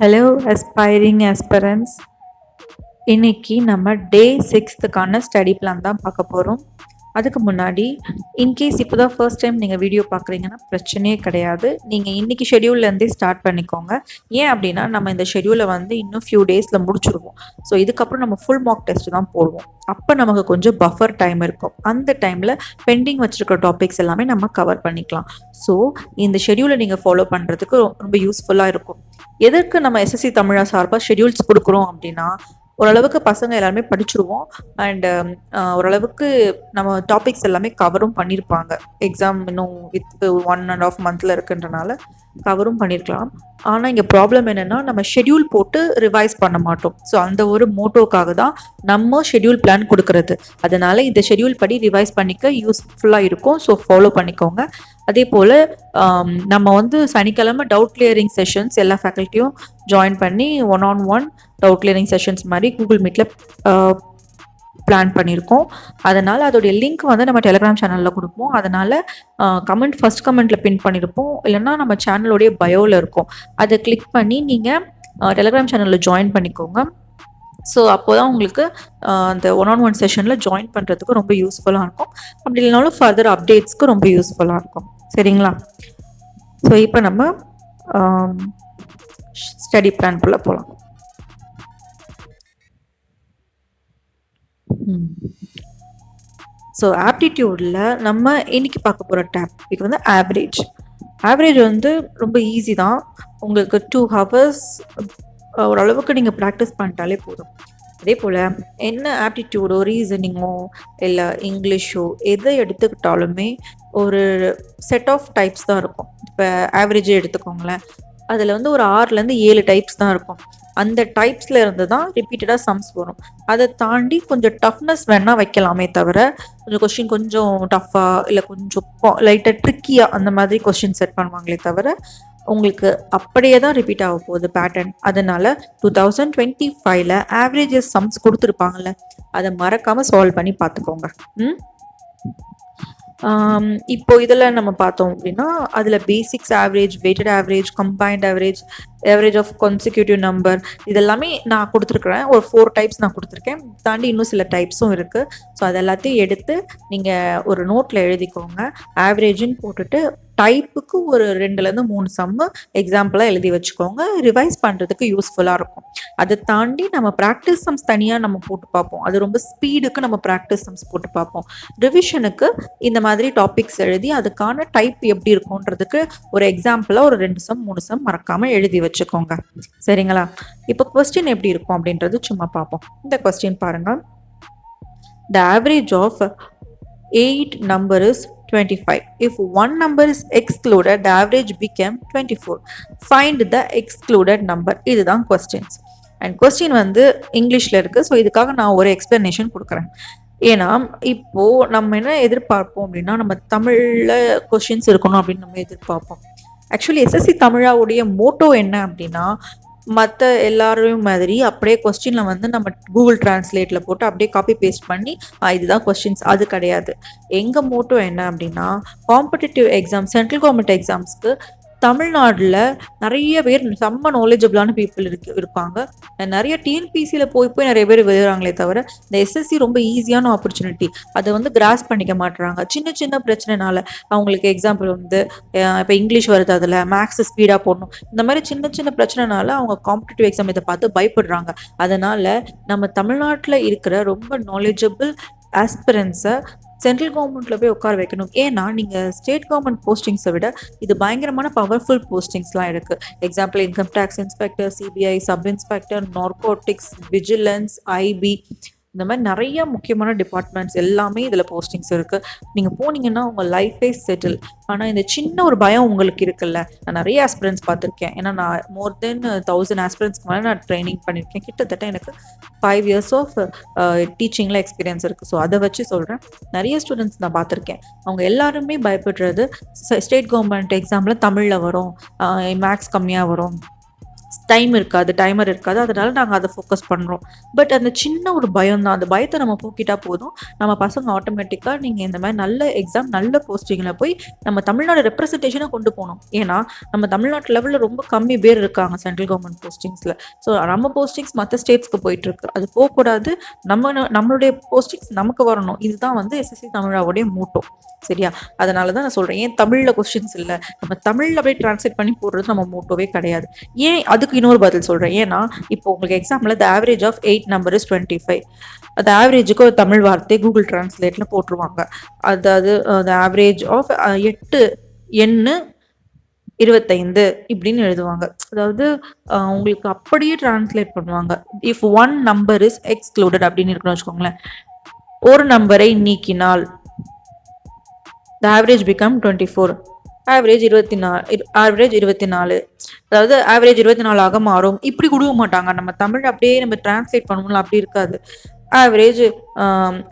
Hello aspiring aspirants. இன்னைக்கு நம்ம டே 6க்கான study plan தான் பார்க்க போகிறோம். அதுக்கு முன்னாடி இன்கேஸ் இப்போ தான் ஃபர்ஸ்ட் டைம் நீங்கள் வீடியோ பார்க்குறீங்கன்னா பிரச்சனையே கிடையாது. நீங்கள் இன்றைக்கி ஷெடியூல்லேருந்தே ஸ்டார்ட் பண்ணிக்கோங்க. ஏன் அப்படின்னா நம்ம இந்த ஷெடியூலை வந்து இன்னும் ஃபியூ டேஸில் முடிச்சுடுவோம். ஸோ இதுக்கப்புறம் நம்ம ஃபுல் மார்க் டெஸ்ட் தான் போடுவோம். அப்போ நமக்கு கொஞ்சம் பஃபர் டைம் இருக்கும். அந்த டைமில் பெண்டிங் வச்சுருக்கிற டாபிக்ஸ் எல்லாமே நம்ம கவர் பண்ணிக்கலாம். ஸோ இந்த ஷெடியூலை நீங்கள் ஃபாலோ பண்ணுறதுக்கு ரொம்ப யூஸ்ஃபுல்லாக இருக்கும். எதற்கு நம்ம எஸ்எஸ்சி தமிழா சார்பாக ஷெடியூல்ஸ் கொடுக்குறோம் அப்படின்னா, ஓரளவுக்கு பசங்க எல்லாருமே படிச்சிருவோம். அண்டு ஓரளவுக்கு நம்ம டாபிக்ஸ் எல்லாமே கவரும் பண்ணியிருப்பாங்க. எக்ஸாம் இன்னும் வித் 1.5 மந்த்தில் இருக்குன்றனால கவரும் பண்ணியிருக்கலாம். ஆனால் இங்கே ப்ராப்ளம் என்னென்னா, நம்ம ஷெடியூல் போட்டு ரிவைஸ் பண்ண மாட்டோம். ஸோ அந்த ஒரு மோட்டோக்காக தான் நம்ம ஷெடியூல் பிளான் கொடுக்கறது. அதனால இந்த ஷெடியூல் படி ரிவைஸ் பண்ணிக்க யூஸ்ஃபுல்லாக இருக்கும். ஸோ ஃபாலோ பண்ணிக்கோங்க. அதே போல் நம்ம வந்து சனிக்கிழமை டவுட் கிளியரிங் செஷன்ஸ் எல்லா ஃபேக்கல்ட்டியும் ஜாயின் பண்ணி 1-on-1 டவுட் கிளியரிங் செஷன்ஸ் மாதிரி கூகுள் மீட்டில் பிளான் பண்ணியிருக்கோம். அதனால் அதோடைய லிங்க் வந்து நம்ம டெலிகிராம் சேனலில் கொடுப்போம். அதனால் ஃபர்ஸ்ட் கமெண்ட்டில் பின் பண்ணியிருப்போம். இல்லைன்னா நம்ம சேனலோடைய பயோவில் இருக்கும். அதை கிளிக் பண்ணி நீங்கள் டெலிகிராம் சேனலில் ஜாயின் பண்ணிக்கோங்க. ஸோ அப்போ தான் உங்களுக்கு அந்த 1-on-1 செஷனில் ஜாயின் பண்ணுறதுக்கு ரொம்ப யூஸ்ஃபுல்லாக இருக்கும். அப்படி இல்லைனாலும் ஃபர்தர் அப்டேட்ஸ்க்கு ரொம்ப யூஸ்ஃபுல்லாக இருக்கும். சரிங்களா? ஸோ இப்போ நம்ம ஸ்டடி பிளான்குள்ளே போகலாம். ஸோ ஆப்டிடியூடில் நம்ம இன்னைக்கு பார்க்க போகிற டாபிக் வந்து ஆவரேஜ். ஆவரேஜ் வந்து ரொம்ப ஈஸி தான். உங்களுக்கு 2 hours ஓரளவுக்கு நீங்கள் ப்ராக்டிஸ் பண்ணிட்டாலே போதும். அதே போல் என்ன ஆப்டிடியூடோ ரீசனிங்கோ இல்லை இங்கிலீஷோ எதை எடுத்துக்கிட்டாலுமே ஒரு செட் ஆஃப் டைப்ஸ் தான் இருக்கும். இப்போ ஆவரேஜே எடுத்துக்கோங்களேன். அதில் வந்து ஒரு 6லேருந்து 7 டைப்ஸ் தான் இருக்கும். அந்த டைப்ஸில் இருந்து தான் ரிப்பீட்டடாக சம்ஸ் வரும். அதை தாண்டி கொஞ்சம் டஃப்னஸ் வேணால் வைக்கலாமே தவிர, கொஞ்சம் கொஸ்டின் கொஞ்சம் டஃப்பாக இல்லை கொஞ்சம் லைட்டாக ட்ரிக்கியாக அந்த மாதிரி கொஸ்டின் செட் பண்ணுவாங்களே தவிர, உங்களுக்கு அப்படியே தான் ரிப்பீட் ஆக போகுது பேட்டர்ன். அதனால் 2025ல் ஆவரேஜஸ் சம்ஸ் கொடுத்துருப்பாங்கள்ல, அதை மறக்காமல் சால்வ் பண்ணி பார்த்துக்கோங்க. இப்போ இதில் நம்ம பார்த்தோம் அப்படின்னா, அதில் basics average, weighted average, combined average, average of consecutive number, இதெல்லாமே நான் கொடுத்துருக்குறேன். ஒரு 4 டைப்ஸ் நான் கொடுத்துருக்கேன். தாண்டி இன்னும் சில டைப்ஸும் இருக்குது. ஸோ அது எல்லாத்தையும் எடுத்து நீங்கள் ஒரு நோட்டில் எழுதிக்கோங்க. ஆவரேஜுன்னு போட்டுட்டு டைப்புக்கு ஒரு 2லேருந்து 3 சம்மு எக்ஸாம்பிளாக எழுதி வச்சுக்கோங்க. ரிவைஸ் பண்ணுறதுக்கு யூஸ்ஃபுல்லாக இருக்கும். அதை தாண்டி நம்ம ப்ராக்டிஸ் சம்ஸ் தனியாக நம்ம போட்டு பார்ப்போம். அது ரொம்ப ஸ்பீடுக்கு நம்ம ப்ராக்டிஸ் சம்ஸ் போட்டு பார்ப்போம். ரிவிஷனுக்கு இந்த மாதிரி டாபிக்ஸ் எழுதி அதுக்கான டைப் எப்படி இருக்கும்ன்றதுக்கு ஒரு எக்ஸாம்பிளாக ஒரு 2 சம் 3 சம் மறக்காமல் எழுதி வச்சுக்கோங்க. சரிங்களா? இப்போ கொஸ்டின் எப்படி இருக்கும் அப்படின்றது சும்மா பார்ப்போம். இந்த கொஸ்டின் பாருங்கள். The average of 8 number is 25. If one number is excluded, the average became 24. Find the excluded number. இதுதான் questions. அண்ட் கொஸ்டின் வந்து இங்கிலீஷில் இருக்குது. ஸோ இதுக்காக நான் ஒரு எக்ஸ்ப்ளனேஷன் கொடுக்குறேன். ஏன்னா இப்போது நம்ம என்ன எதிர்பார்ப்போம் அப்படின்னா, நம்ம தமிழில் கொஸ்டின்ஸ் இருக்கணும் அப்படின்னு நம்ம எதிர்பார்ப்போம். ஆக்சுவலி எஸ்எஸ்சி தமிழாவுடைய மோட்டோ என்ன அப்படின்னா, மற்ற எல்லாரும் மாதிரி அப்படியே கொஸ்டினில் வந்து நம்ம கூகுள் டிரான்ஸ்லேட்டில் போட்டு அப்படியே காப்பி பேஸ்ட் பண்ணி இதுதான் கொஸ்டின்ஸ், அது கிடையாது. எங்கள் மோட்டோ என்ன அப்படின்னா, காம்படிட்டிவ் எக்ஸாம், சென்ட்ரல் கவர்மெண்ட் எக்ஸாம்ஸ்க்கு தமிழ்நாட்டில் நிறைய பேர் செம்ம நாலேஜபிளான பீப்புள் இருப்பாங்க. நிறைய டிஎன்பிசியில் போய் நிறைய பேர் எழுதுறாங்களே தவிர, இந்த எஸ்எஸ்சி ரொம்ப ஈஸியான ஆப்பர்ச்சுனிட்டி, அதை வந்து கிராஸ் பண்ணிக்க மாட்டுறாங்க. சின்ன சின்ன பிரச்சனைனால அவங்களுக்கு எக்ஸாம்பிள் வந்து இப்போ இங்கிலீஷ் வருது, அதில் மேக்ஸ் ஸ்பீடாக போடணும், இந்த மாதிரி சின்ன சின்ன பிரச்சனைனால அவங்க காம்படிட்டிவ் எக்ஸாம் இதை பார்த்து பயப்படுறாங்க. அதனால் நம்ம தமிழ்நாட்டில் இருக்கிற ரொம்ப நாலேஜபிள் ஆஸ்பிரன்ஸை சென்ட்ரல் கவர்மெண்ட்டில் போய் உட்கார வைக்கணும். ஏன்னா நீங்கள் ஸ்டேட் கவர்மெண்ட் போஸ்டிங்ஸை விட இது பயங்கரமான பவர்ஃபுல் போஸ்டிங்ஸ்லாம் இருக்குது. Example income tax inspector, CBI sub inspector, narcotics, vigilance, IB, இந்த மாதிரி நிறைய முக்கியமான டிபார்ட்மெண்ட்ஸ் எல்லாமே இதில் போஸ்டிங்ஸ் இருக்குது. நீங்கள் போனீங்கன்னா உங்கள் லைஃபே செட்டில். ஆனால் இந்த சின்ன ஒரு பயம் உங்களுக்கு இருக்குல்ல. நான் நிறைய ஆஸ்பிரன்ஸ் பார்த்துருக்கேன். ஏன்னா நான் மோர் தென் 1000 ஆஸ்பிரன்ஸ்க்கு மேலே நான் ட்ரைனிங் பண்ணியிருக்கேன். கிட்டத்தட்ட எனக்கு 5 years ஆஃப் டீச்சிங்கில் எக்ஸ்பீரியன்ஸ் இருக்குது. ஸோ அதை வச்சு சொல்கிறேன். நிறைய ஸ்டூடெண்ட்ஸ் நான் பார்த்துருக்கேன். அவங்க எல்லாருமே பயப்படுறது ஸ்டேட் கவர்மெண்ட் எக்ஸாமில் தமிழில் வரும், மேக்ஸ் கம்மியாக வரும், டைம் இருக்காது, டைமர் இருக்காது. அதனால நாங்க அத ஃபோக்கஸ் பண்றோம். பட் அந்த சின்ன ஒரு பயம் தான். அந்த பயத்த நம்ம போக்கிட்டா போதும். நம்ம பசங்க ஆட்டோமேட்டிக்கா நீங்க இந்த மாரி நல்ல எக்ஸாம், நல்ல போஸ்டிங்ல போய் நம்ம தமிழ்நாடு ரெப்ரசன்டேஷன கொண்டு போணும். ஏன்னா, நம்ம தமிழ்நாட்டு லெவல்ல ரொம்ப கம்மி பேர் இருக்காங்க சென்ட்ரல் கவர்மெண்ட் போஸ்டிங்ஸ்ல. ஸோ நம்ம போஸ்டிங்ஸ் மத்த ஸ்டேட்ஸ்க்கு போயிட்டுருக்கு. அது போக்கூடாது. நம்மளுடைய போஸ்டிங்ஸ் நமக்கு வரணும். இதுதான் வந்து எஸ்எஸ்சி தமிழாவுடைய மோட்டோ. சரியா? அதனால தான் நான் சொல்றேன். ஏன் தமிழ்ல கொஸ்டின்ஸ் இல்ல? நம்ம தமிழ்ல அப்படியே டிரான்ஸ்லேட் பண்ணி போடுறது நம்ம மோட்டோவே கிடையாது. ஏன் அதுக்கு இன்னொரு பதில் சொல்றேன். ஏன்னா, இப்போ உங்களுக்கு எக்ஸாம்ல the average of 8 number is 25. அந்த ஆவரேஜுக்கு ஒரு தமிழ் வார்த்தை கூகுள் டிரான்ஸ்லேட்ல போட்டுருவாங்க. அதாவது தி ஆவரேஜ் ஆஃப் 8 எண்ணு 25 இப்படின்னு எழுதுவாங்க. அதாவது உங்களுக்கு அப்படியே டிரான்ஸ்லேட் பண்ணுவாங்க. If one number is excluded அப்படின்னு இருக்குன்னு வச்சுக்கோங்களேன். ஒரு நம்பரை நீக்கினால் the average become 24. ஆவரேஜ் 24. அதாவது ஆவரேஜ் 24 ஆக மாறும். இப்படி கொடுக்க மாட்டாங்க. நம்ம தமிழ் அப்படியே நம்ம டிரான்ஸ்லேட் பண்ணுவோம்ல, அப்படி இருக்காது.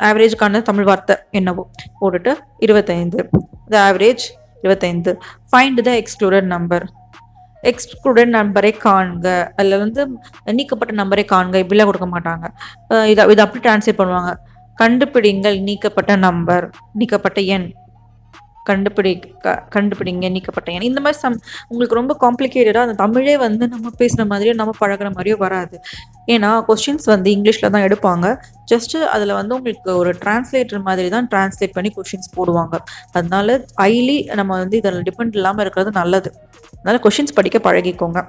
ஆவரேஜுக்கான தமிழ் வார்த்தை என்னவோ போட்டுட்டு 25. The average 25. Find the excluded number. Excluded நம்பரை காண்க. அதில் வந்து நீக்கப்பட்ட நம்பரை காண்க இப்படிலாம் கொடுக்க மாட்டாங்க. இதை அப்படி டிரான்ஸ்லேட் பண்ணுவாங்க. கண்டுபிடிங்கள் நீக்கப்பட்ட நம்பர், நீக்கப்பட்ட எண். கண்டுபிடிங்க நீக்கப்பட்ட எண். இந்த மாதிரி உங்களுக்கு ரொம்ப காம்ப்ளிகேட்டடாக அந்த தமிழே வந்து நம்ம பேசுகிற மாதிரியோ நம்ம பழகிற மாதிரியோ வராது. ஏன்னா கொஸ்டின்ஸ் வந்து இங்கிலீஷில் தான் எடுப்பாங்க. ஜஸ்ட்டு அதில் வந்து உங்களுக்கு ஒரு டிரான்ஸ்லேட்டர் மாதிரி தான் டிரான்ஸ்லேட் பண்ணி கொஸ்டின்ஸ் போடுவாங்க. அதனால ஹைலி நம்ம வந்து இதில் டிபெண்ட் இல்லாமல் இருக்கிறது நல்லது. அதனால் கொஸ்டின்ஸ் படிக்க பழகிக்கோங்க.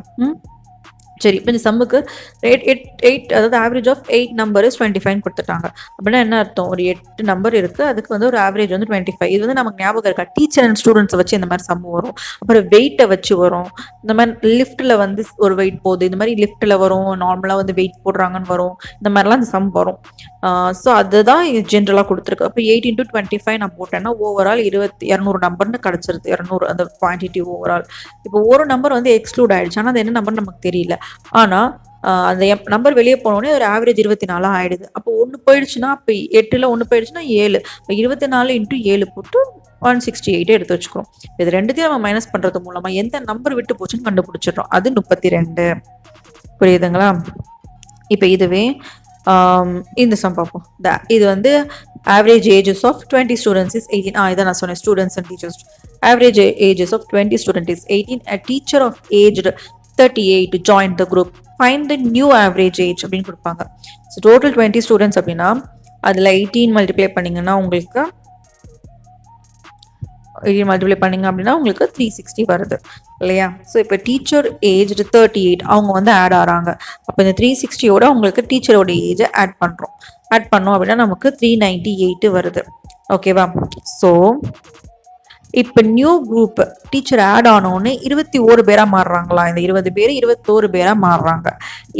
சரி, இப்போ இந்த சம்முக்கு 8 அதாவது ஆவரேஜ் ஆஃப் 8 நம்பர் இஸ் 25 கொடுத்துட்டாங்க. அப்படின்னா என்ன அர்த்தம்? ஒரு 8 நம்பர் இருக்குது, அதுக்கு வந்து ஒரு ஆவரேஜ் வந்து 25. இது வந்து நமக்கு ஞாபகம் இருக்கா? டீச்சர் அண்ட் ஸ்டூடெண்ட்ஸை வச்சு இந்த மாதிரி சம் வரும். அப்புறம் வெயிட்டை வச்சு வரும். இந்த மாதிரி லிஃப்ட்டில் வந்து ஒரு வெயிட் போகுது, இந்த மாதிரி லிஃப்ட்டில் வரும். நார்மலாக வந்து வெயிட் போடுறாங்கன்னு வரும். இந்த மாதிரிலாம் இந்த சம் வரும். ஸோ அதுதான் ஜென்ரலாக கொடுத்துருக்கு. அப்போ 8 × 25 நான் போட்டேன்னா ஓவரால் 200 நம்பர்னு கிடச்சிருது. 200 அந்த குவான்டிட்டி ஓவரால். இப்போ ஒரு நம்பர் வந்து எக்ஸ்க்ளூட் ஆகிடுச்சு, ஆனால் அது என்ன நம்பர் நமக்கு தெரியல. ஆனால் அந்த நம்பர் வெளியே போனோடனே ஒரு ஆவரேஜ் 24 ஆகிடுது. அப்போ ஒன்று போயிடுச்சுன்னா, அப்போ 8ல் 1 போயிடுச்சுன்னா 7. இப்போ 24 × 7 போட்டு 168 எடுத்து வச்சுக்கிறோம். இது ரெண்டுத்தையும் நம்ம மைனஸ் பண்ணுறது மூலமாக எந்த நம்பர் விட்டு போச்சுன்னு கண்டுபிடிச்சிடுறோம். அது 32. புரியுதுங்களா? இப்போ இதுவே இந்த சம் பார்ப்போம். இது வந்து average ages of 20 students is 18. இதான் நான் சொன்னேன், students and teachers. Average ages of 20 student is 18. A teacher of aged 38 joined the group. Find the new average age அப்படின்னு கொடுப்பாங்க. ஸோ டோட்டல் 20 ஸ்டூடெண்ட்ஸ் அப்படின்னா அதில் 18 மல்டிப்ளை பண்ணிங்கன்னா உங்களுக்கு 360 வருது இல்லையா? ஸோ இப்போ டீச்சர் ஏஜ்டு 38 அவங்க வந்து ஆட் ஆகிறாங்க. அப்போ இந்த 360யோட உங்களுக்கு டீச்சரோட ஏஜை ஆட் பண்ணோம் அப்படின்னா நமக்கு 398 வருது. ஓகேவா? ஸோ இப்போ நியூ குரூப் டீச்சர் ஆட் ஆனோன்னு 21 பேராக மாறுறாங்களா? இந்த 20 பேர் 21 பேராக மாறுறாங்க.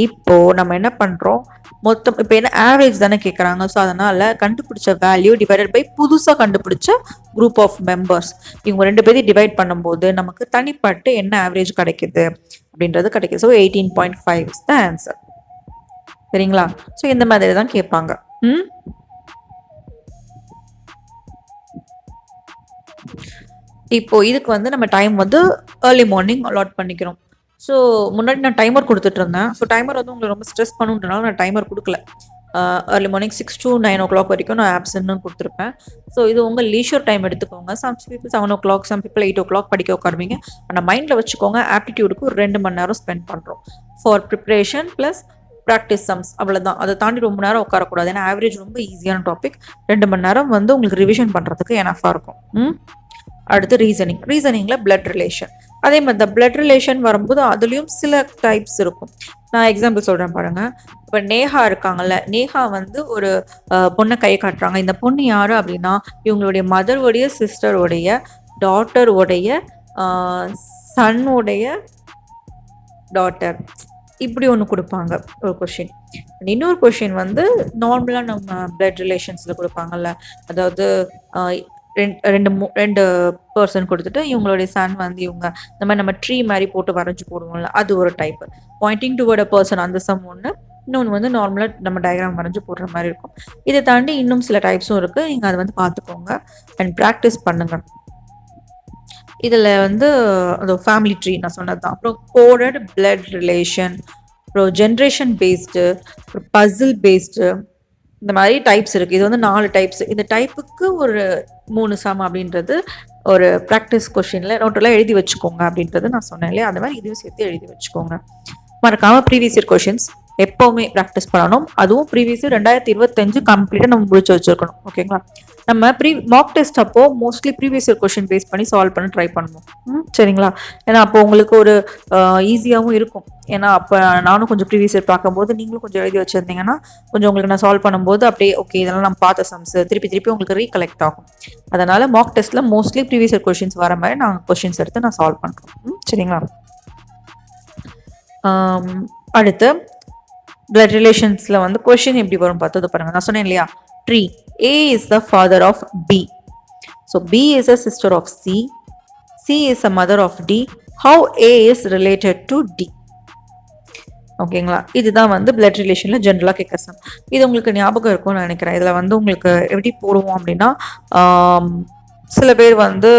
இப்போது நம்ம என்ன பண்ணுறோம்? மொத்தம் இப்போ என்ன ஆவரேஜ் தானே கேட்குறாங்க. ஸோ அதனால் கண்டுபிடிச்ச வேல்யூ டிவைடட் பை புதுசாக கண்டுபிடிச்ச குரூப் ஆஃப் மெம்பர்ஸ், இவங்க 2 பேரையும் டிவைட் பண்ணும்போது நமக்கு தனிப்பட்டு என்ன ஆவரேஜ் கிடைக்குது அப்படின்றது கிடைக்குது. So 18.5 is the answer. சரிங்களா? ஸோ இந்த மாதிரி தான் கேட்பாங்க. இப்போ இதுக்கு வந்து நம்ம டைம் வந்து ஏர்லி மார்னிங் அலாட் பண்ணிக்கிறோம். ஸோ முன்னாடி நான் டைமர் கொடுத்துட்டு இருந்தேன். ஸோ டைமர் வந்து உங்களை ரொம்ப ஸ்ட்ரெஸ் பண்ணுன்றனால நான் டைமர் கொடுக்கல. ஏர்லி மார்னிங் 6 to 9 o'clock வரைக்கும் நான் ஆப்சன்னு கொடுத்துருப்பேன். ஸோ இது உங்கள் லீஷர் டைம் எடுத்துக்கோங்க. Some people 7 o'clock, some people 8 o'clock படிக்க உட்காருவீங்க. ஆனால் மைண்டில் வச்சுக்கோங்க, ஆப்டிடியூடுக்கு ஒரு 2 மணி நேரம் ஸ்பெண்ட் பண்ணுறோம் for preparation plus practice sums. அவ்வளோதான். அதை தாண்டி ரொம்ப நேரம் உட்காரக்கூடாது. ஏன்னா ஆவரேஜ் ரொம்ப ஈஸியான டாபிக். 2 மணி நேரம் வந்து உங்களுக்கு ரிவிஷன் பண்ணுறதுக்கு எனஃபாக இருக்கும். அடுத்து ரீசனிங்கில் பிளட் ரிலேஷன். அதே மாதிரி தான் பிளட் ரிலேஷன் வரும்போது அதுலேயும் சில டைப்ஸ் இருக்கும். நான் எக்ஸாம்பிள் சொல்கிறேன் பாருங்கள். இப்போ நேஹா இருக்காங்கல்ல, நேஹா வந்து ஒரு பொண்ணை கை காட்டுறாங்க. இந்த பொண்ணு யார் அப்படின்னா இவங்களுடைய மதருடைய சிஸ்டருடைய டாட்டருடைய சன்னுடைய டாட்டர், இப்படி ஒன்று கொடுப்பாங்க ஒரு கொஷின். இன்னொரு கொஷின் வந்து நார்மலாக நம்ம பிளட் ரிலேஷன்ஸில் கொடுப்பாங்கல்ல, அதாவது ரெண்டு பர்சன் கொடுத்துட்டு இவங்களுடைய சன் வந்து இவங்க இந்த மாதிரி நம்ம ட்ரீ மாதிரி போட்டு வரைஞ்சி போடுவோம்ல, அது ஒரு type. Pointing toward a person அந்த சம் ஒன்று. இன்னொன்று வந்து நார்மலாக நம்ம டயக்ராம் வரைஞ்சி போடுற மாதிரி இருக்கும். இதை தாண்டி இன்னும் சில டைப்ஸும் இருக்குது. நீங்கள் அதை வந்து பார்த்துக்கோங்க அண்ட் ப்ராக்டிஸ் பண்ணுங்கள். இதில் வந்து அது ஃபேமிலி ட்ரீ நான் சொன்னது தான். அப்புறம் கோடட் பிளட் ரிலேஷன், அப்புறம் ஜென்ரேஷன் பேஸ்டு, அப்புறம் பசில் பேஸ்டு, இந்த மாதிரி டைப்ஸ் இருக்குது. இது வந்து 4 டைப்ஸ். இந்த டைப்புக்கு ஒரு 3 சம் அப்படின்றது ஒரு ப்ராக்டிஸ் கொஷினில் நோட்டெல்லாம் எழுதி வச்சுக்கோங்க அப்படின்றது நான் சொன்னேன் இல்லையா, அந்த மாதிரி இதையும் சேர்த்து எழுதி வச்சுக்கோங்க. மறக்காமல் ப்ரீவியஸ் இயர் கொஷின்ஸ் எப்போவுமே ப்ராக்டிஸ் பண்ணணும். அதுவும் ப்ரீவியஸ் இயர் 2025 கம்ப்ளீட்டாக நம்ம முடிச்சு வச்சுருக்கணும். ஓகேங்களா? நம்ம மாக் டெஸ்ட் அப்போ mostly previous year question base பண்ணி சால்வ் பண்ண ட்ரை பண்ணுவோம். சரிங்களா? ஏன்னா அப்போ உங்களுக்கு ஒரு ஈஸியாகவும் இருக்கும். ஏன்னா அப்போ நானும் கொஞ்சம் ப்ரீவியஸ் இயர் பார்க்கும்போது நீங்களும் கொஞ்சம் எழுதி வச்சுருந்தீங்கன்னா கொஞ்சம் உங்களுக்கு நான் சால்வ் பண்ணும்போது அப்படியே ஓகே இதெல்லாம் நம்ம பார்த்த சம்ஸ் திருப்பி உங்களுக்கு ரீகலெக்ட் ஆகும். அதனால் மாக் டெஸ்ட்டில் மோஸ்ட்லி ப்ரீவியஸ் இயர் கொஷின்ஸ் வர மாதிரி நான் கொஷின்ஸ் எடுத்து நான் சால்வ் பண்ணுறோம். சரிங்களா? அடுத்து பிளட் ரிலேஷன்ஸில் வந்து கொஷின் எப்படி வரும் பார்த்தது பாருங்கள். நான் சொன்னேன் இல்லையா, tree A is the father of B. So B is a sister of C. C is a mother of D. How A is related to D? ஓகேங்களா? இதுதான் வந்து பிளட் ரிலேஷனில் ஜென்ரலாக கேட்க சம். இது உங்களுக்கு ஞாபகம் இருக்கும்னு நினைக்கிறேன். இதில் வந்து உங்களுக்கு எப்படி போடுவோம் அப்படின்னா, சில பேர் வந்து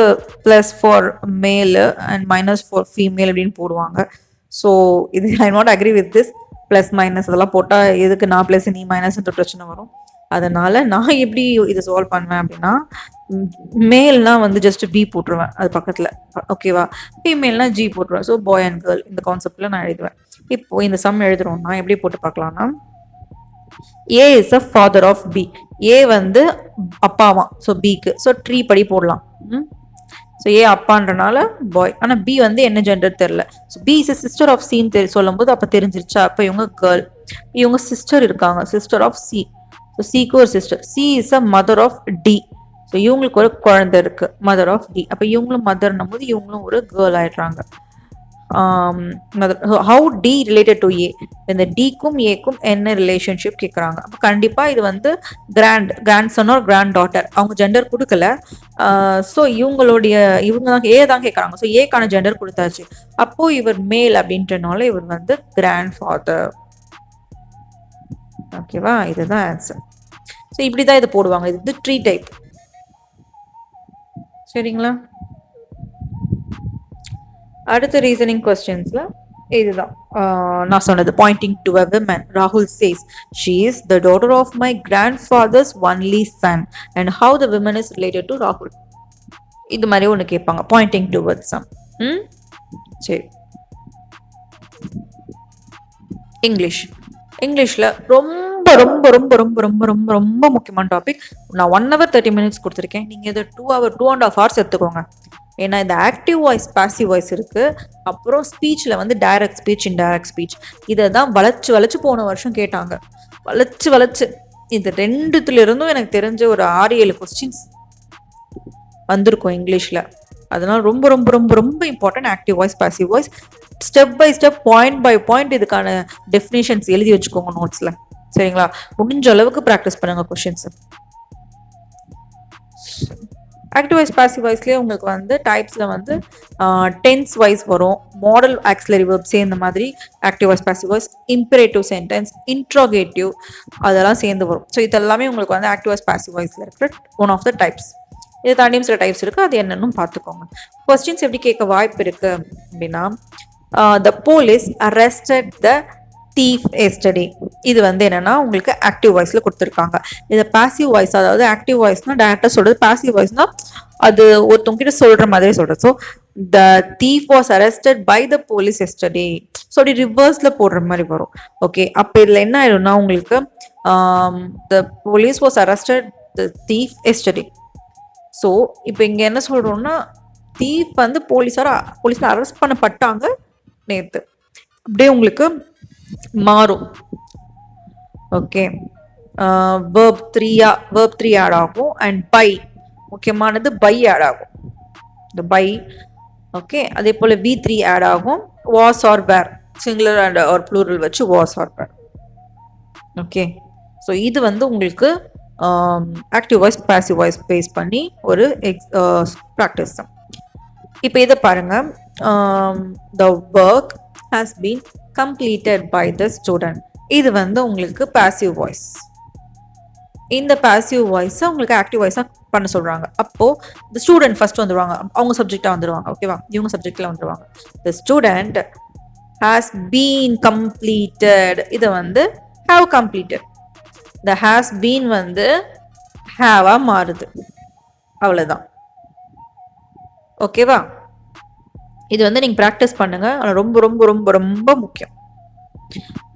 +for மேலு அண்ட் -for ஃபீமேல் அப்படின்னு போடுவாங்க. ஸோ இது I not agree with this. Plus minus அதெல்லாம் போட்டால் எதுக்கு நான் ப்ளஸ் நீ மைனஸ்ன்ற பிரச்சனை வரும். அதனால் நான் எப்படி இதை சால்வ் பண்ணுவேன் அப்படின்னா, மேல்னா வந்து ஜஸ்ட் பி போட்டுருவேன் அது பக்கத்தில். ஓகேவா? ஃபீமேல்னா ஜி போட்டுருவேன். ஸோ பாய் அண்ட் கேர்ள் இந்த கான்செப்டில் நான் எழுதுவேன். இப்போ இந்த சம் எழுதுறோம்னா எப்படி போட்டு பார்க்கலாம்னா, A is a father of B. A வந்து அப்பாவா, ஸோ பிக்கு. ஸோ ட்ரீ படி போடலாம். ஸோ ஏ அப்பான்றனால பாய். ஆனால் பி வந்து என்ன ஜெண்டர் தெரில. So B is a sister of சின்னு சொல்லும் போது அப்போ தெரிஞ்சிருச்சா, அப்போ இவங்க கேர்ள். இவங்க சிஸ்டர் இருக்காங்க, சிஸ்டர் ஆஃப் சி. ஸோ சிக்கு ஒரு sister. C is a mother of D. So இவங்களுக்கு ஒரு குழந்தை இருக்கு, மதர் ஆஃப் டி. அப்போ இவங்களும் மதர்னும் போது இவங்களும் ஒரு கேர்ள் ஆயிடுறாங்க. ஹவு டி ரிலேட்டட் டு ஏ, இந்த டிக்கும் ஏக்கும் என்ன ரிலேஷன்ஷிப் கேட்குறாங்க. அப்போ கண்டிப்பாக இது வந்து grandson or granddaughter. அவங்க ஜெண்டர் கொடுக்கல. ஸோ இவங்க தான் ஏ தான் கேட்குறாங்க. ஸோ ஏக்கான ஜெண்டர் கொடுத்தாச்சு. அப்போது இவர் மேல் அப்படின்றனால இவர் வந்து கிராண்ட் ஃபாதர். ஓகேவா? இதுதான் ஆன்சர். ஸோ இப்படி தான் இது போடுவாங்க. இது வந்து ட்ரீ டைப். சரிங்களா? அடுத்த ரீசனிங் கொஸ்டின்ஸ்ல இதுதான் நான் சொன்னது. பாயிண்டிங் டு அ விமன், ராகுல் chase she is the daughter of my grand fathers only Sun and how the women is related to ராகுல். இது மாதிரி ஒன்று கேட்பாங்க, பாயிண்டிங் டுவர்ட்ஸ் சம். சரி. இங்கிலீஷில் ரொம்ப ரொம்ப ரொம்ப ரொம்ப ரொம்ப ரொம்ப ரொம்ப முக்கியமான டாபிக். நான் 1 hour 30 minutes கொடுத்துருக்கேன். நீங்கள் இதை 2.5 hours எடுத்துக்கோங்க. ஏன்னா இந்த ஆக்டிவ் வாய்ஸ், பாசிவ் வாய்ஸ் இருக்குது. அப்புறம் ஸ்பீச்சில் வந்து டைரக்ட் ஸ்பீச், இன்டைரக்ட் ஸ்பீச். இதை தான் வளைச்சு போன வருஷம் கேட்டாங்க. வளைச்சு இது 2த்துலேருந்தும் எனக்கு தெரிஞ்ச ஒரு 6-7 கொஸ்டின்ஸ் வந்திருக்கும் இங்கிலீஷில். அதனால் ரொம்ப ரொம்ப ரொம்ப ரொம்ப important active voice, passive voice. Step by step, point by point இதுக்கான டெஃபினேஷன்ஸ் எழுதி வச்சுக்கோங்க நோட்ஸில். சரிங்களா? முடிஞ்ச அளவுக்கு ப்ராக்டிஸ் பண்ணுங்க கொஷின்ஸ். ஆக்டிவ் வாய்ஸ், பாசிவ் வாய்ஸ்லேயே உங்களுக்கு வந்து டைப்ஸில் வந்து டென்ஸ் வைஸ் வரும், மாடல் ஆக்சிலரி வெர்ப் சேர்ந்த மாதிரி active voice, passive voice, imperative sentence, interrogative அதெல்லாம் சேர்ந்து வரும். ஸோ இதெல்லாமே உங்களுக்கு வந்து ஆக்டிவ் வாய்ஸ், பாசிவ் வாய்ஸில் இருக்கிற ஒன் ஆஃப் த டைப்ஸ். இது தாண்டியும் சில டைப்ஸ் இருக்குது, அது என்னன்னு பார்த்துக்கோங்க. கொஸ்டின்ஸ் எப்படி கேட்க வாய்ப்பு இருக்குது அப்படின்னா, the police arrested the thief yesterday. இது வந்து என்னன்னா உங்களுக்கு ஆக்டிவ் வாய்ஸ்ல கொடுத்துருக்காங்க. இது பாசிவ் வாய்ஸ். அதாவது ஆக்டிவ் வாய்ஸ்னா டேரக்டா சொல்றது, பாசிவ் வாய்ஸ்னா அது ஒருத்தவங்க கிட்ட சொல்ற மாதிரி சொல்றது. So the thief was arrested by the police yesterday. So அப்படி ரிவர்ஸ்ல போடுற மாதிரி வரும். ஓகே, அப்போ இதில் என்ன ஆயிடும்னா உங்களுக்கு the police was arrested the thief yesterday. So இப்போ இங்கே என்ன சொல்றோம்னா, தீஃப் வந்து போலீஸால அரெஸ்ட் பண்ணப்பட்டாங்க நேற்று. அப்படியே உங்களுக்கு மாறும். ஓகே, verb 3 ஆட் ஆகும். அண்ட் பை, முக்கியமானது பை ஆட் ஆகும். இந்த பை. ஓகே, அதே போல் V3 ஆட் ஆகும். Was or were, singular and or plural வச்சு was or were. Okay, so இது வந்து உங்களுக்கு active voice, passive voice base பண்ணி ஒரு ப்ராக்டிஸ் தான். இப்போ இதை பாருங்க. The work has been completed by the student. இது வந்து உங்களுக்கு passive voice. இந்த பாசிவ் வாய்ஸை உங்களுக்கு ஆக்டிவ் வாய்ஸாக பண்ண சொல்கிறாங்க. அப்போது இந்த ஸ்டூடெண்ட் ஃபர்ஸ்ட் வந்துடுவாங்க, அவங்க சப்ஜெக்டாக வந்துடுவாங்க. ஓகேவா, இவங்க சப்ஜெக்டில் வந்துடுவாங்க. The student has been completed, இதை வந்து have completed. The has been வந்து ஹாவாக மாறுது, அவ்வளோதான். ஓகேவா, இது வந்து நீங்கள் ப்ராக்டிஸ் பண்ணுங்கள், ரொம்ப ரொம்ப ரொம்ப ரொம்ப முக்கியம்.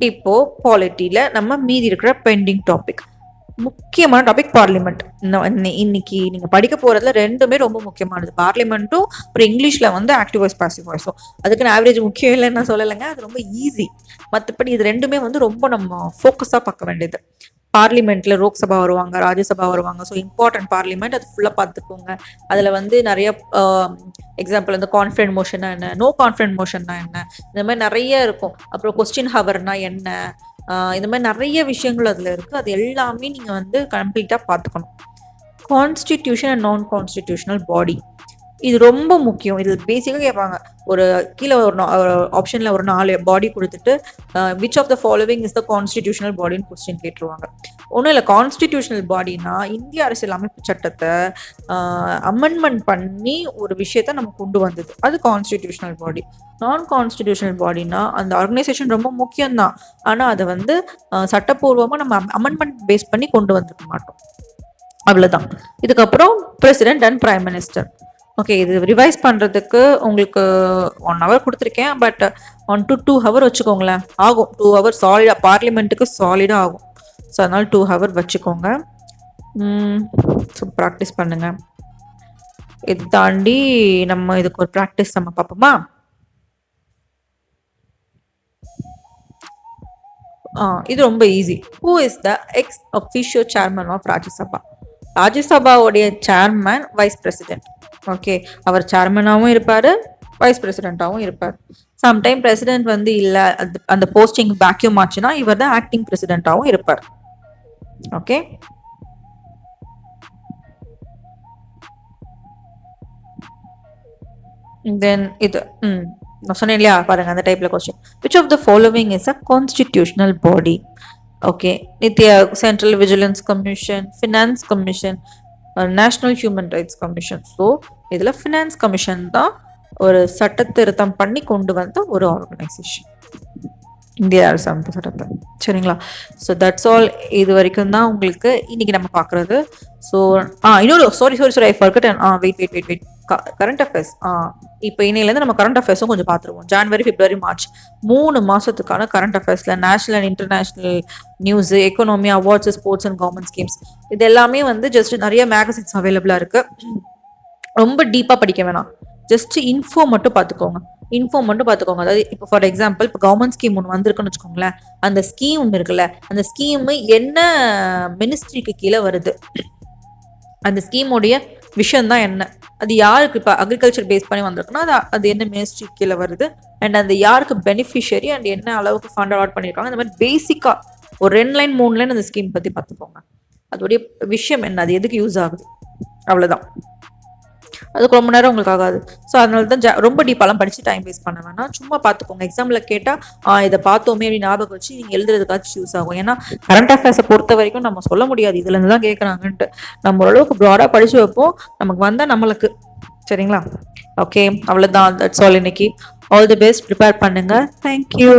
இப்போ பாலிட்டியில் நம்ம மீதி இருக்கிற பெண்டிங் டாபிக், முக்கியமான டாபிக் பார்லிமெண்ட். இன்னைக்கு நீங்க படிக்க போறதுல ரெண்டுமே ரொம்ப முக்கியமானது. பார்லிமெண்ட்டும் ஒரு இங்கிலீஷ்ல வந்து ஆக்டிவ் வாய்ஸ் பாசிவ் வாய்ஸும். அதுக்குன்னு ஆவரேஜ் முக்கியம் இல்லைன்னு நான் சொல்லலைங்க, அது ரொம்ப ஈஸி. மற்றபடி இது ரெண்டுமே வந்து ரொம்ப நம்ம ஃபோக்கஸா பார்க்க வேண்டியது. பார்லிமெண்ட்ல லோக்சபா வருவாங்க, ராஜ்யசபா வருவாங்க. ஸோ இம்பார்ட்டன்ட் பார்லிமெண்ட், அது ஃபுல்லாக பார்த்துக்கோங்க. அதில் வந்து நிறைய எக்ஸாம்பிள் வந்து கான்ஃபிடன்ட் மோஷன்னா என்ன, நோ கான்ஃபிடன்ட் மோஷன்னா என்ன, இந்த மாதிரி நிறைய இருக்கும். அப்புறம் கொஸ்டின் ஹவர்னா என்ன, இந்த மாதிரி நிறைய விஷயங்கள் அதில் இருக்குது. அது எல்லாமே நீங்கள் வந்து கம்ப்ளீட்டாக பார்த்துக்கணும். கான்ஸ்டிடியூஷன் அண்ட் நான் கான்ஸ்டிடியூஷனல் பாடி, இது ரொம்ப முக்கியம். இது பேசிக்காக கேட்பாங்க. ஒரு கீழே ஒரு ஆப்ஷனில் ஒரு 4 பாடி கொடுத்துட்டு which of the following is the constitutional பாடின்னு கொஸ்டின் கேட்டுருவாங்க. ஒன்றும் இல்லை, கான்ஸ்டிடியூஷனல் பாடினா இந்திய அரசியல் அமைப்பு சட்டத்தை அமெண்ட்மெண்ட் பண்ணி ஒரு விஷயத்த நம்ம கொண்டு வந்தது, அது கான்ஸ்டிடியூஷனல் பாடி. நான் கான்ஸ்டிடியூஷனல் பாடினா அந்த ஆர்கனைசேஷன் ரொம்ப முக்கியம்தான், ஆனால் அதை வந்து சட்டப்பூர்வமாக நம்ம அமெண்ட்மெண்ட் பேஸ் பண்ணி கொண்டு வந்துருக்க மாட்டோம், அவ்வளோதான். இதுக்கப்புறம் president and prime minister. Okay, இது ரிவைஸ் பண்ணுறதுக்கு உங்களுக்கு 1 hour கொடுத்துருக்கேன். பட் 1 to 2 hour வச்சுக்கோங்களேன், ஆகும். 2 hour சாலிடாக, பார்லிமெண்ட்டுக்கு சாலிடாக ஆகும். ஸோ அதனால் 2 hour வச்சுக்கோங்க. ஸோ ப்ராக்டிஸ் பண்ணுங்க. இது தாண்டி நம்ம இதுக்கு ஒரு ப்ராக்டிஸ் நம்ம பார்ப்போமா? இது ரொம்ப easy. Who is the ex officio chairman of Rajya Sabha? ராஜ்யசபாவுடைய சேர்மன் வைஸ் பிரசிடென்ட். ஓகே, அவர் சேர்மனாகவும் இருப்பார், வைஸ் பிரசிடென்ட்டாகவும் இருப்பார். சம்டைம் பிரசிடென்ட் வந்து இல்லை, அந்த போஸ்டிங் வேக்யூம் ஆச்சுன்னா இவர் தான் ஆக்டிங் பிரசிடென்ட்டாகவும் இருப்பார். ஓகே, தென் இது நான் சொன்னேன் இல்லையா, பாருங்க அந்த டைப்ல question. Which of the following is a constitutional body? Okay, Nithya central vigilance commission, finance commission, national human rights commission. So இதில் ஃபினான்ஸ் கமிஷன் தான் ஒரு சட்ட திருத்தம் பண்ணி கொண்டு வந்த ஒரு ஆர்கனைசேஷன், இந்திய அரசமைப்பு சட்டத்தை. சரிங்களா? So that's all. இது வரைக்கும் தான் உங்களுக்கு இன்னைக்கு நம்ம பார்க்குறது. ஸோ இன்னொரு sorry I forgot. Wait current affairs. இப்போ இன்னையிலேருந்து நம்ம கரண்ட் அஃபேர்ஸும் கொஞ்சம் பார்த்துருவோம். ஜான்வரி, பிப்ரவரி, மார்ச் 3 மாதத்துக்கான கரண்ட் அஃபேர்ஸில் national and international news, economy, awards, sports and government schemes, இது எல்லாமே வந்து ஜஸ்ட் நிறைய மேகசின்ஸ் அவைலபிளாக இருக்குது. ரொம்ப டீப்பாக படிக்க வேணாம், ஜஸ்ட் இன்ஃபோ மட்டும் பார்த்துக்கோங்க. அதாவது இப்போ ஃபார் எக்ஸாம்பிள், இப்போ கவர்மெண்ட் ஸ்கீம் ஒன்று வந்திருக்குன்னு வச்சுக்கோங்களேன். அந்த ஸ்கீம் ஒன்று இருக்குல்ல, அந்த ஸ்கீமு என்ன மினிஸ்ட்ரிக்கு கீழே வருது, அந்த ஸ்கீமோடைய விஷயம் தான் என்ன, அது யாருக்கு, இப்போ அக்ரிகல்ச்சர் பேஸ் பண்ணி வந்திருக்குன்னா அது என்ன மினிஸ்ட்ரி கீழே வருது, அண்ட் அந்த யாருக்கு பெனிஃபிஷியரி, அண்ட் என்ன அளவுக்கு ஃபண்ட் அலாட் பண்ணியிருக்காங்க, இந்த மாதிரி பேசிக்காக ஒரு 2 லைன் 3 லைன் அந்த ஸ்கீம் பற்றி பார்த்துக்கோங்க. அதோடைய விஷயம் என்ன, அது எதுக்கு யூஸ் ஆகுது, அவ்வளோதான். அதுக்கு ரொம்ப நேரம் உங்களுக்கு ஆகாது. ஸோ அதனால தான் ரொம்ப டீப்பாலாம் படித்து டைம் வேஸ்ட் பண்ண வேணாம், சும்மா பார்த்துக்கோங்க. எக்ஸாமில் கேட்டால் இதை பார்த்தோமே அப்படின்னு ஞாபகம் வச்சு நீங்கள் எழுதுறதுக்காச்சும் யூஸ் ஆகும். ஏன்னா கரண்ட் அஃபேர்ஸை பொறுத்த வரைக்கும் நம்ம சொல்ல முடியாது இதுலேருந்து தான் கேட்குறாங்கன்ட்டு. நம்ம ஓரளவுக்கு ப்ராடாக படித்து வைப்போம், நமக்கு வந்தால் நம்மளுக்கு. சரிங்களா? ஓகே, அவ்வளோதான். தட்ஸ் ஆல் இன்னைக்கு. ஆல் தி பெஸ்ட், ப்ரிப்பேர் பண்ணுங்கள். தேங்க்யூ.